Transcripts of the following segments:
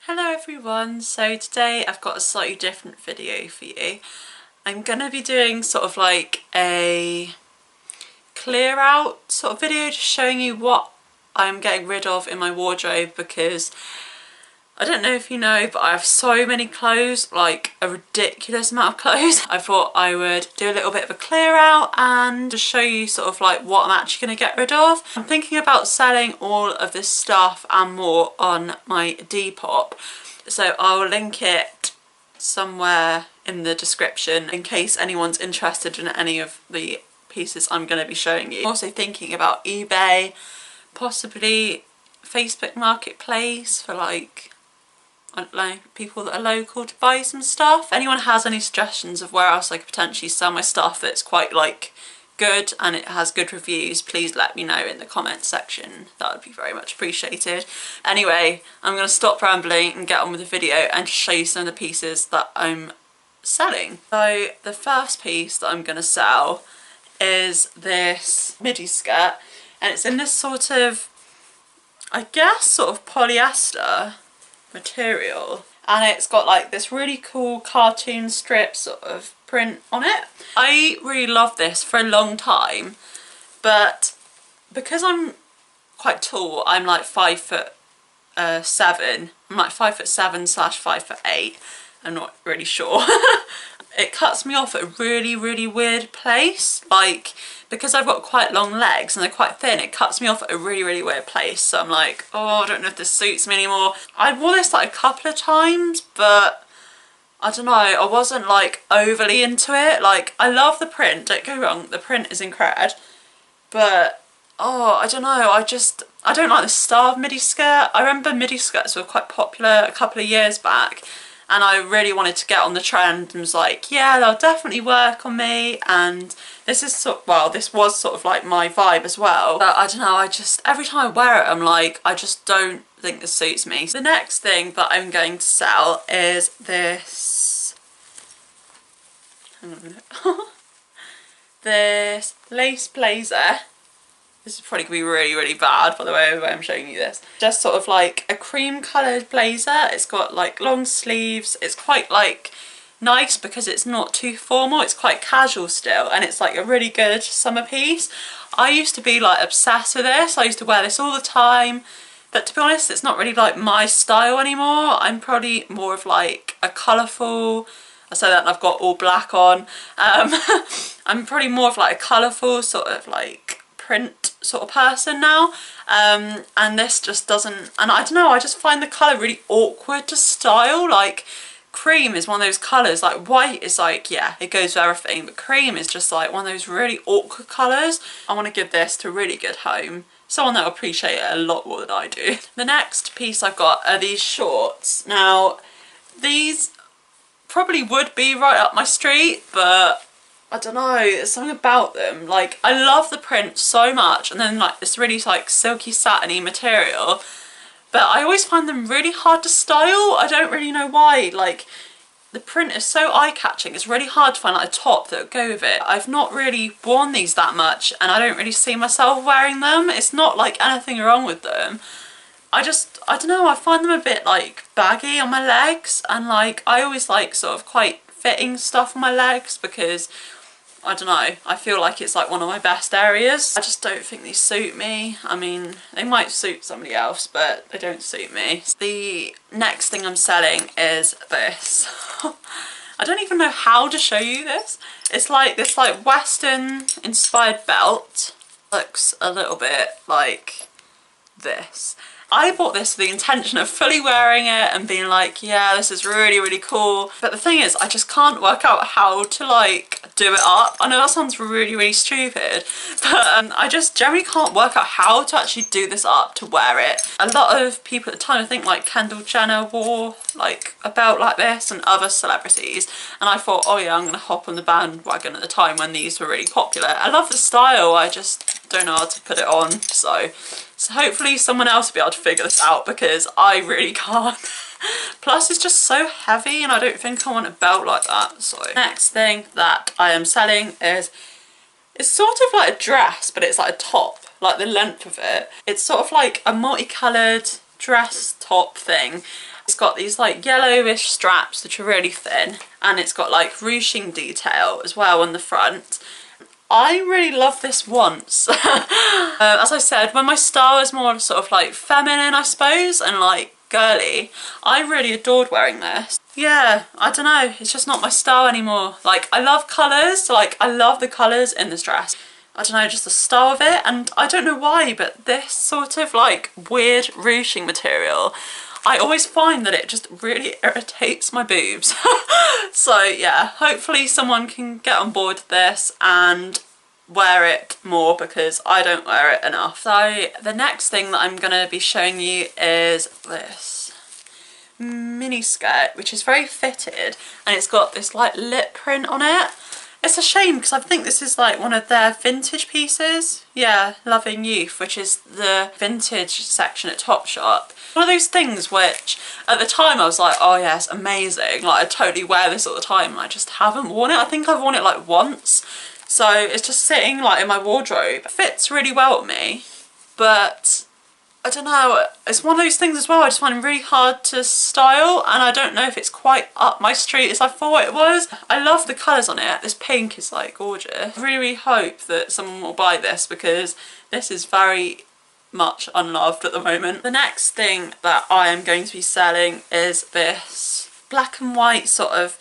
Hello everyone, so today I've got a slightly different video for you. I'm going to be doing sort of like a clear out sort of video, just showing you what I'm getting rid of in my wardrobe, because I don't know if you know, but I have so many clothes, like a ridiculous amount of clothes. I thought I would do a little bit of a clear out and just show you sort of like what I'm actually going to get rid of. I'm thinking about selling all of this stuff and more on my Depop, so I'll link it somewhere in the description in case anyone's interested in any of the pieces I'm going to be showing you. I'm also thinking about eBay, possibly Facebook Marketplace for like, I don't know, people that are local to buy some stuff. If anyone has any suggestions of where else I could potentially sell my stuff that's quite like good and it has good reviews, please let me know in the comments section. That would be very much appreciated. Anyway, I'm going to stop rambling and get on with the video and just show you some of the pieces that I'm selling. So the first piece that I'm going to sell is this midi skirt, and it's in this sort of, I guess, sort of polyester material, and it's got like this really cool cartoon strip sort of print on it. I really loved this for a long time, but because I'm quite tall, I'm like 5'7". I'm like 5'7/5'8". I'm not really sure. It cuts me off at a really weird place, like because I've got quite long legs and they're quite thin, it cuts me off at a really weird place. So I'm like, oh, I don't know if this suits me anymore. I wore this like a couple of times, but I don't know, I wasn't like overly into it. Like, I love the print, don't go wrong, the print is incredible, but oh, I don't know, I don't like the style of midi skirt. I remember midi skirts were quite popular a couple of years back, and I really wanted to get on the trend and was like, yeah, they'll definitely work on me. And this is this was sort of like my vibe as well. But I don't know, every time I wear it, I'm like, I just don't think this suits me. So the next thing that I'm going to sell is this, hang on a minute, this lace blazer. This is probably going to be really bad by the way I'm showing you this. Just sort of like a cream coloured blazer. It's got like long sleeves. It's quite like nice because it's not too formal. It's quite casual still, and it's like a really good summer piece. I used to be like obsessed with this. I used to wear this all the time. But to be honest, it's not really like my style anymore. I'm probably more of like a colourful, I say that and I've got all black on. I'm probably more of like a colourful sort of like print sort of person now, and this just doesn't, and I don't know, I just find the colour really awkward to style. Like, cream is one of those colours, like white is like, yeah, it goes with everything, but cream is just like one of those really awkward colours. I want to give this to a really good home, someone that will appreciate it a lot more than I do. The next piece I've got are these shorts. Now, these probably would be right up my street, but I don't know, there's something about them. Like, I love the print so much, and then like this really like silky satiny material, but I always find them really hard to style. I don't really know why. Like, the print is so eye-catching, it's really hard to find like a top that would go with it. I've not really worn these that much, and I don't really see myself wearing them. It's not like anything wrong with them. I don't know, I find them a bit like baggy on my legs, and like I always like sort of quite fitting stuff on my legs because I don't know, I feel like it's like one of my best areas. I just don't think these suit me. I mean, they might suit somebody else, but they don't suit me. The next thing I'm selling is this. I don't even know how to show you this. It's like this like Western inspired belt. Looks a little bit like this. I bought this with the intention of fully wearing it and being like, yeah, this is really cool. But the thing is, I just can't work out how to like do it up. I know that sounds really stupid, but I just generally can't work out how to actually do this up to wear it. A lot of people at the time, I think like Kendall Jenner wore like a belt like this, and other celebrities, and I thought, oh yeah, I'm gonna hop on the bandwagon at the time when these were really popular. I love the style, I just don't know how to put it on, so hopefully someone else will be able to figure this out because I really can't. Plus it's just so heavy and I don't think I want a belt like that. So next thing that I am selling is, it's sort of like a dress, but it's like a top, like the length of it. It's sort of like a multicoloured dress top thing, It's got these like yellowish straps which are really thin, and it's got like ruching detail as well on the front. I really love this once. As I said, when my style is more sort of like feminine, I suppose, and like girly, I really adored wearing this. Yeah, I don't know, it's just not my style anymore. Like, I love colours, like I love the colours in this dress. I don't know, just the style of it, and I don't know why, but this sort of like weird ruching material, I always find that it just really irritates my boobs. So yeah, hopefully someone can get on board with this and wear it more, because I don't wear it enough. So the next thing that I'm going to be showing you is this mini skirt, which is very fitted, and it's got this like lip print on it. It's a shame because I think this is like one of their vintage pieces. Yeah, Loving Youth, which is the vintage section at Topshop. One of those things which at the time I was like, oh yeah, it's amazing, like I totally wear this all the time, and I just haven't worn it. I think I've worn it like once, so it's just sitting like in my wardrobe. It fits really well with me, but I don't know, it's one of those things as well, I just find it really hard to style, and I don't know if it's quite up my street as I thought it was. I love the colours on it. This pink is like gorgeous. I really, really hope that someone will buy this, because this is very much unloved at the moment. The next thing that I am going to be selling is this black and white sort of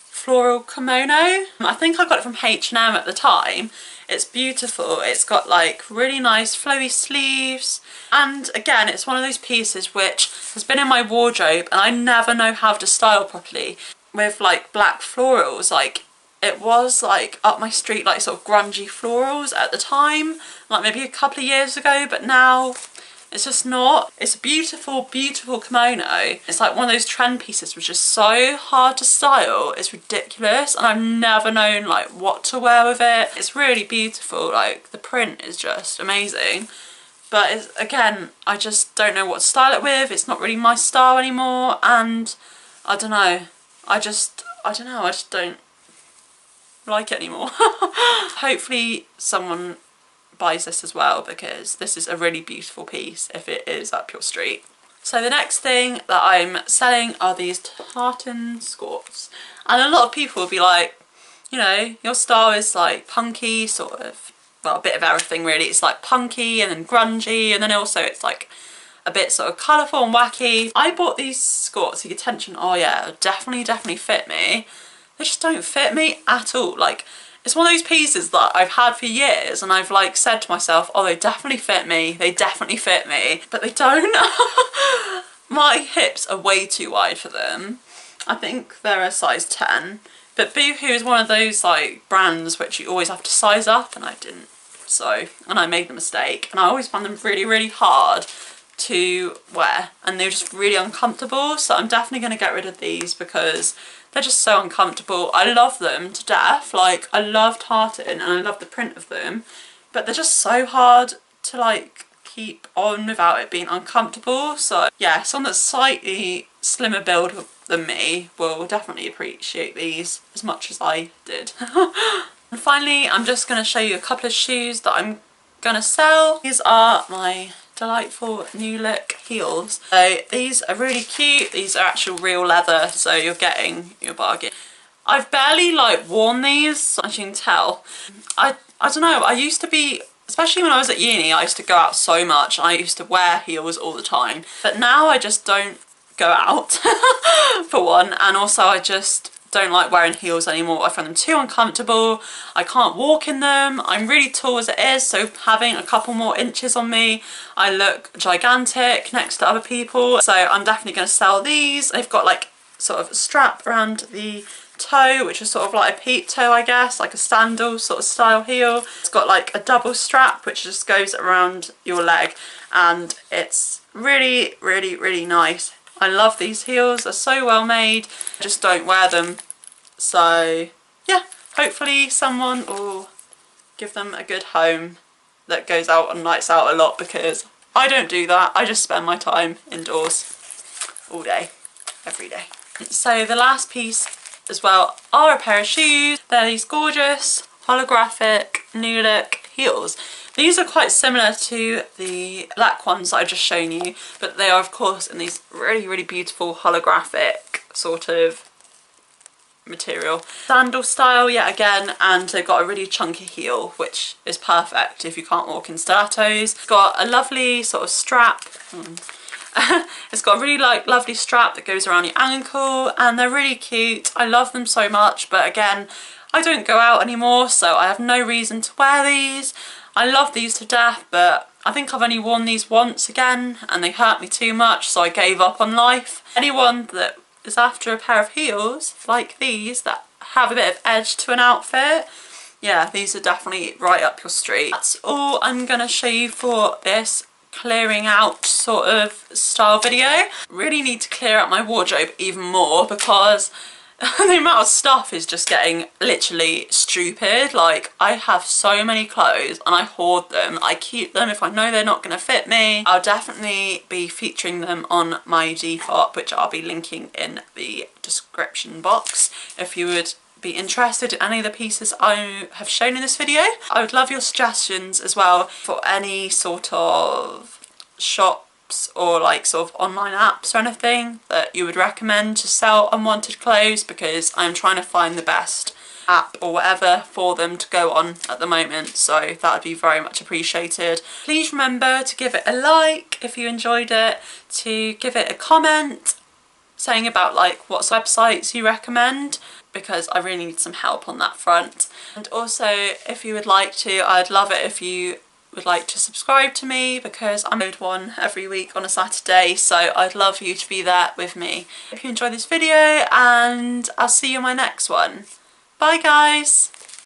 floral kimono. I think I got it from H&M at the time. It's beautiful. It's got like really nice flowy sleeves, and again, it's one of those pieces which has been in my wardrobe and I never know how to style properly. With like black florals, like it was like up my street, like sort of grungy florals at the time, like maybe a couple of years ago, but now it's just not. It's a beautiful, beautiful kimono. It's like one of those trend pieces which is so hard to style, it's ridiculous, and I've never known like what to wear with it. It's really beautiful, like the print is just amazing, but it's, again, I just don't know what to style it with. It's not really my style anymore, and I don't know, I don't know, I just don't like it anymore. Hopefully someone buys this as well, because this is a really beautiful piece if it is up your street. So the next thing that I'm selling are these tartan skirts, and a lot of people will be like, you know, your style is like punky, sort of, well, a bit of everything really. It's like punky and then grungy, and then also it's like a bit sort of colourful and wacky. I bought these skirts with the intention, oh yeah, definitely fit me. They just don't fit me at all. Like, it's one of those pieces that I've had for years, and I've like said to myself, oh, they definitely fit me, but they don't. My hips are way too wide for them. I think they're a size 10, but Boohoo is one of those like brands which you always have to size up, and I didn't. So, and I made the mistake, and I always found them really, really hard to wear, and they're just really uncomfortable. So I'm definitely going to get rid of these because they're just so uncomfortable. I love them to death, like I love tartan and I love the print of them, but they're just so hard to like keep on without it being uncomfortable. So yeah, someone that's slightly slimmer build than me will definitely appreciate these as much as I did. And finally, I'm just going to show you a couple of shoes that I'm going to sell. These are my delightful New Look heels. So these are really cute. These are actual real leather, so you're getting your bargain. I've barely like worn these, as you can tell. I don't know, I used to be, especially when I was at uni, I used to go out so much. I used to wear heels all the time, but now I just don't go out for one, and also I just don't like wearing heels anymore. I find them too uncomfortable. I can't walk in them. I'm really tall as it is, so having a couple more inches on me, I look gigantic next to other people. So I'm definitely going to sell these. They've got like sort of a strap around the toe, which is sort of like a peep toe, I guess, like a sandal sort of style heel. It's got like a double strap which just goes around your leg, and it's really, really, really nice. I love these heels, they're so well made. I just don't wear them. So yeah, hopefully someone will give them a good home that goes out and nights out a lot, because I don't do that. I just spend my time indoors all day, every day. So the last piece as well are a pair of shoes. They're these gorgeous holographic New Look heels. These are quite similar to the black ones that I've just shown you, but they are of course in these really, really beautiful holographic sort of material. Sandal style yet again, and they've got a really chunky heel, which is perfect if you can't walk in stilettos. It's got a lovely sort of strap. It's got a really lovely strap that goes around your ankle, and they're really cute. I love them so much, but again, I don't go out anymore, so I have no reason to wear these. I love these to death, but I think I've only worn these once again and they hurt me too much, so I gave up on life. Anyone that is after a pair of heels like these that have a bit of edge to an outfit, yeah, these are definitely right up your street. That's all I'm gonna show you for this clearing out sort of style video. Really need to clear out my wardrobe even more because the amount of stuff is just getting literally stupid. Like, I have so many clothes and I hoard them. I keep them if I know they're not going to fit me. I'll definitely be featuring them on my Depop, which I'll be linking in the description box if you would be interested in any of the pieces I have shown in this video. I would love your suggestions as well for any sort of shop or like sort of online apps or anything that you would recommend to sell unwanted clothes, because I'm trying to find the best app or whatever for them to go on at the moment, so that would be very much appreciated. Please remember to give it a like if you enjoyed it, to give it a comment saying about like what websites you recommend, because I really need some help on that front. And also, if you would like to, I'd love it if you would like to subscribe to me, because I upload one every week on a Saturday, so I'd love you to be there with me. If you enjoyed this video, and I'll see you in my next one. Bye guys!